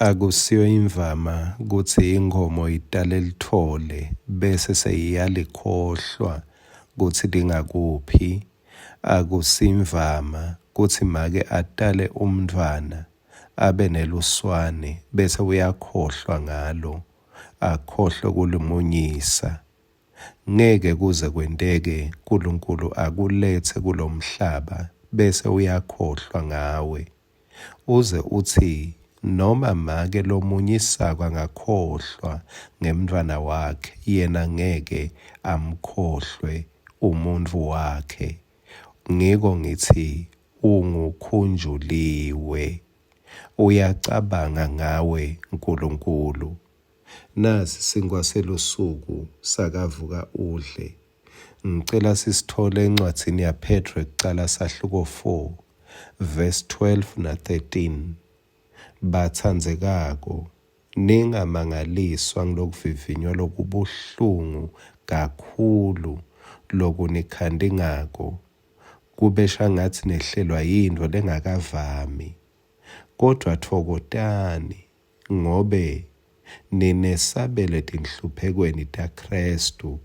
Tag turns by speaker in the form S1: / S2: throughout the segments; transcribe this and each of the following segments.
S1: Akusiyo imvama kuthi inkomo itale lithole bese seyiyalikhohlwa kuthi lingakuphi. Akusimvama kuthi make atale umntwana abe neluswane bese uyakhohlwa ngalo, akhohlwe kulimunyisa. Ngeke kuze kwenteke uNkulunkulu akulethe kulo mhlaba bese uyakhohlwa ngawe. Uze uthi noma make lo munyisako angakhohlwa ngemntwana wakhe, yena ngeke amkhohlwe umuntu wakhe. Ngiko ngithi ungukhunjuliwe, uyacabanga ngawe uNkulunkulu. Nasi isinkwa selusuku sakavuka udle. Ngicela sisithole encwadzini yaPetru ekuqala sahluko 4 verse 12 na 13. Bathandzekako, ningamangaliswa ngilokuvivinywa lokubuhlungu kakhulu lokunikhanda ngako, kubesha ngathi nehlelwa yintfo lengakavami. Kodwa thokotani ngobe ninesabele tinhluphekweni taKristu,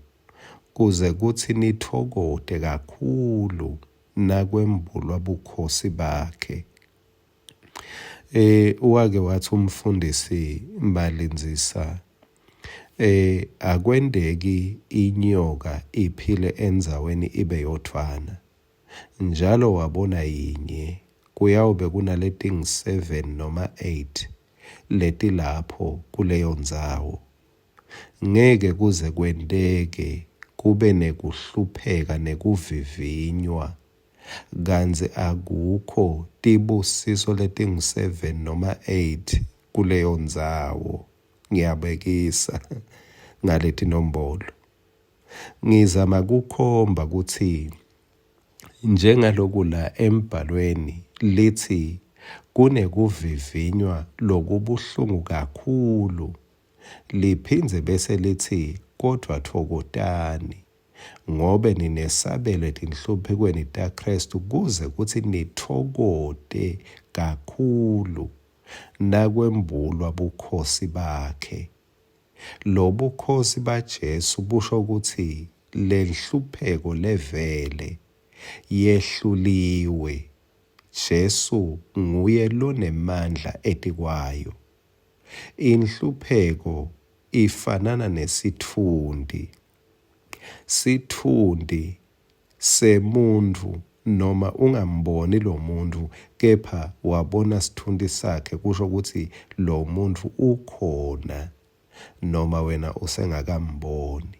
S1: kuze kuthi nithokote kakhulu nakwembulwa bukhosi bakhe. Wake wathi umfundisi Malinzisa, akwendeki inyoka iphile endzaweni ibe yodvwana. Njalo wabona yinye, kuyawube kunaletingi 7 noma 8 leti lapho kuleyo ndzawo. Ngeke kuze kwenteke kube nekuhlupheka nekuvivinywa, kantsi akukho tibusiso letingi 7 noma 8 kuleyo ndzawo. Ngiyabekisa ngaleti nombolo. Ngizama kukhomba ukuthi njengaloku la embhalweni lithi kunekuvivinywa lokubuhlungu kakhulu, liphindze bese lithi kodwa thokotani ngobe ninesabelo tinhluphekweni taKristu, kuze kuthi nithokote kakhulu nakwembulwa bukhosi bakhe. Lo bukhosi baJesu busho ukuthi lenhlupheko levele yehluliwe. Jesu nguye lonemandla etikwayo. Inhlupheko ifanana nesithundi. Sithundi semuntu noma ungamboni lo muntu kepha wabona sithundi sakhe, kusho ukuthi lo muntu ukhona noma wena usengakamboni.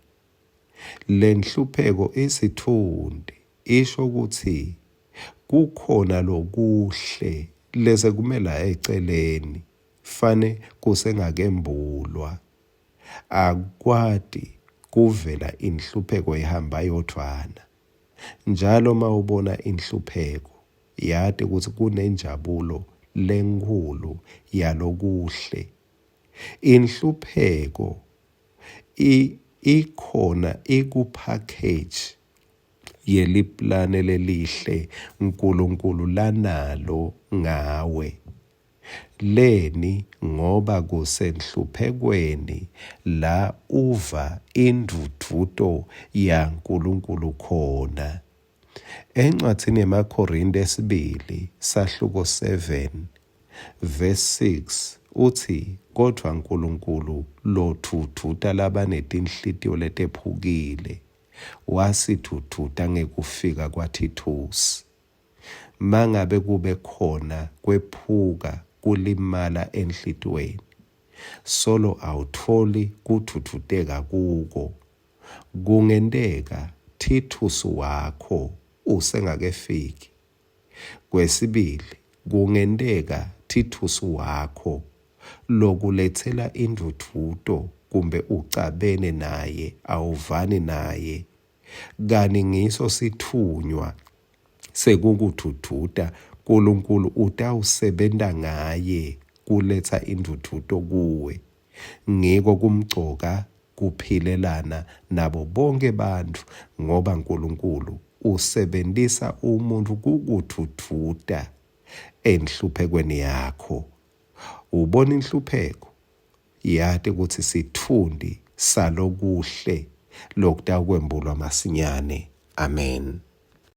S1: Lenhlupheko isithundi isho ukuthi kukhona lokuhle lese kumela eceleni fane kusengakembulwa. Akwati kuvela inhlupheko ihamba yodvwana. Njalo mawubona inhlupheko yati ukuthi kunenjabulo lenkulu yalokuhle. Inhlupheko ikhona ikupackage yeliplane lelihle uNkulunkulu lanalo ngawe. Leni ngoba kusenhluphekweni la uva induduzo yaNkulunkulu khona. Encwadzini yamaKorinte 2 sahluko 7 verse 6 uthi, kodwa uNkulunkulu lothuthuta labanetinhlitiyo letephukile wasithuthuta ngekufika kwaThitusi. Mangabe kube khona kwephuka kulimala enhlitiyweni, solo awutholi kuthuthuteka kuko. Kungenteka Thitusi wakho usengakefiki. Kwesibili, kungenteka Thitusi wakho lokulethela induduzo kumbe ucabene naye, awuvani naye. Kani ngiso sithunywa sekukuthuthuta, uNkulunkulu utawusebenta ngaye kuletha induduzo kuwe. Ngiko kumgcoka kuphilelana nabo bonke bantfu, ngoba uNkulunkulu usebentisa umuntu kukuthuthuta enhluphekweni yakho. ubona inhlupheko, yati ukuthi sithundi salokuhle lokutakwembulwa masinyane. Amen.